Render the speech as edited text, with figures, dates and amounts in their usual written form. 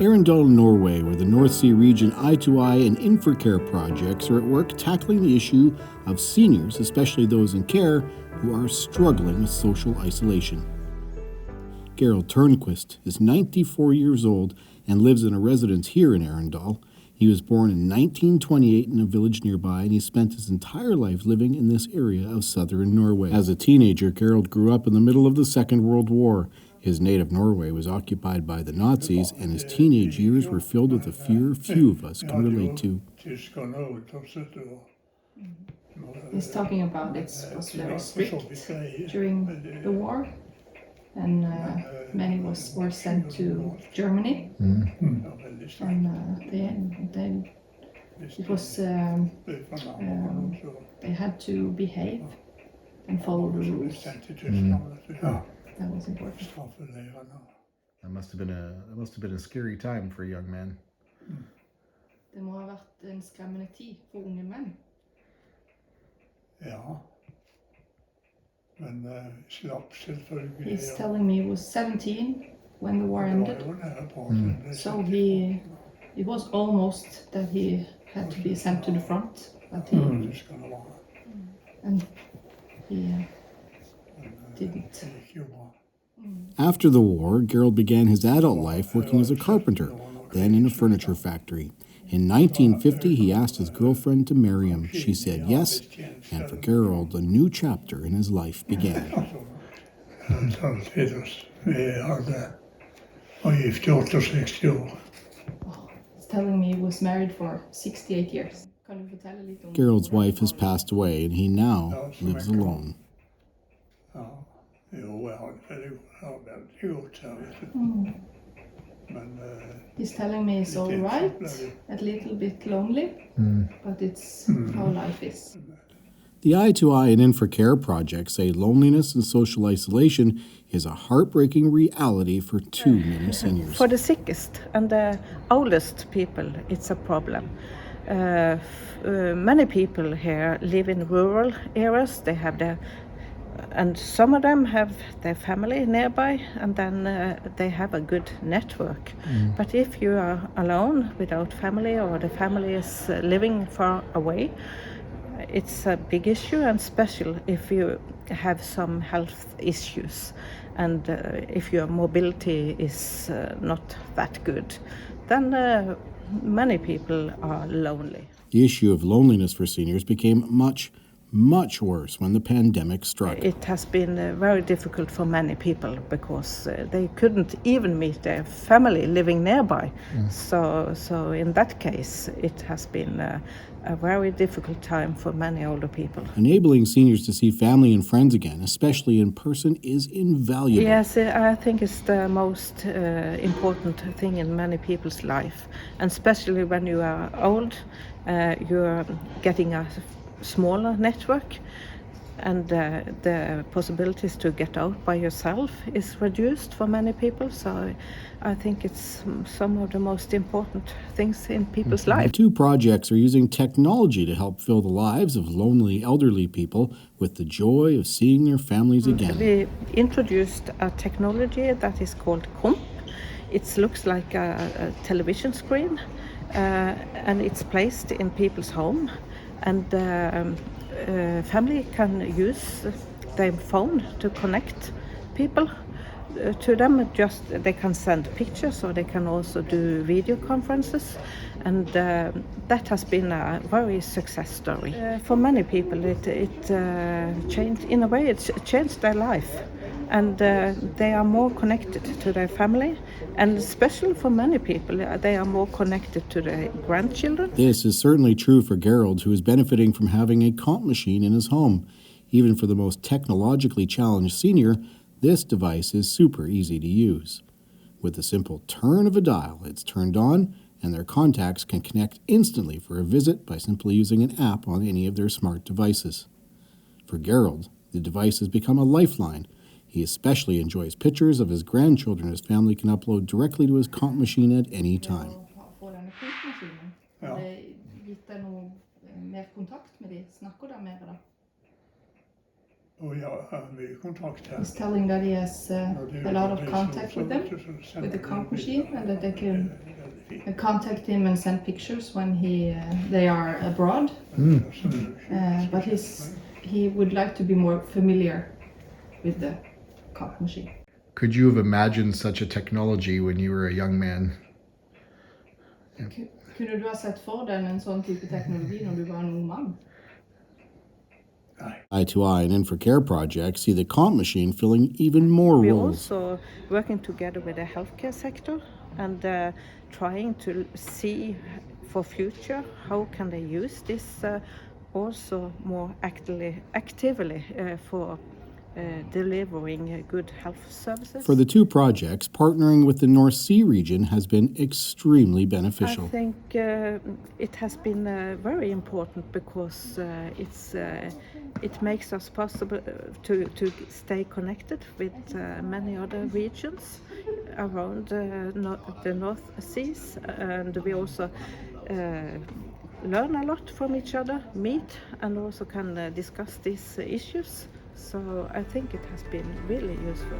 Arendal, Norway, where the North Sea region Eye-to-Eye and Infocare projects are at work tackling the issue of seniors, especially those in care, who are struggling with social isolation. Gerald Turnquist is 94 years old and lives in a residence here in Arendal. He was born in 1928 in a village nearby, and he spent his entire life living in this area of southern Norway. As a teenager, Gerald grew up in the middle of the Second World War. His native Norway was occupied by the Nazis, and his teenage years were filled with a fear few of us can relate to. He's talking about it was very strict during the war, and many were sent to Germany. And it was they had to behave and follow the rules. That was important. That must have been a scary time for a young man. Det må ha vært en skremmende tid for unge menn. Ja. Men slapp selvfølgelig. He's telling me he was 17 when the war ended. So it was almost that he had to be sent to the front, but he and he didn't. After the war, Gerald began his adult life working as a carpenter, then in a furniture factory. In 1950, he asked his girlfriend to marry him. She said yes, and for Gerald, a new chapter in his life began. He's telling me he was married for 68 years. Gerald's wife has passed away, and he now lives alone. He's telling me it's all right, a little bit lonely, but it's how life is. The Eye-to-Eye and Infocare projects say loneliness and social isolation is a heartbreaking reality for too many seniors. For the sickest and the oldest people, it's a problem. Many people here live in rural areas. They have and some of them have their family nearby, and then they have a good network. But if you are alone without family, or the family is living far away, it's a big issue, and special if you have some health issues, and if your mobility is not that good, then many people are lonely. The issue of loneliness for seniors became much worse when the pandemic struck. It has been very difficult for many people because they couldn't even meet their family living nearby. So in that case, it has been a very difficult time for many older people. Enabling seniors to see family and friends again, especially in person, is invaluable. Yes, I think it's the most important thing in many people's life, and especially when you are old, you're getting a smaller network, and the possibilities to get out by yourself is reduced for many people. So I think it's some of the most important things in people's lives. The two projects are using technology to help fill the lives of lonely elderly people with the joy of seeing their families again. We introduced a technology that is called Komp. It looks like a television screen, and it's placed in people's home. And family can use their phone to connect people to them. Just they can send pictures, or they can also do video conferences, and that has been a very success story for many people. It changed, in a way, it changed their life, and they are more connected to their family, and especially for many people, they are more connected to their grandchildren. This is certainly true for Gerald, who is benefiting from having a comp machine in his home. Even for the most technologically challenged senior, this device is super easy to use. With a simple turn of a dial, it's turned on, and their contacts can connect instantly for a visit by simply using an app on any of their smart devices. For Gerald, the device has become a lifeline. He especially enjoys pictures of his grandchildren his family can upload directly to his comp machine at any time. Og jeg har mye kontakt her. He's telling that he has a lot of contact with them, with the comp machine, and that they can contact him and send pictures when they are abroad. But he would like to be more familiar with the comp machine. Could you have imagined such a technology when you were a young man? Kunne du ha sett for deg en sånn type teknologi når du var en ung mann? I2I and InfoCare projects see the comp machine filling even more We're roles. also working together with the healthcare sector and trying to see for future how can they use this also more actively for delivering good health services. For the two projects, partnering with the North Sea region has been extremely beneficial. I think it has been very important because it makes us possible to stay connected with many other regions around the North Seas, and we also learn a lot from each other, meet, and also can discuss these issues. So I think it has been really useful.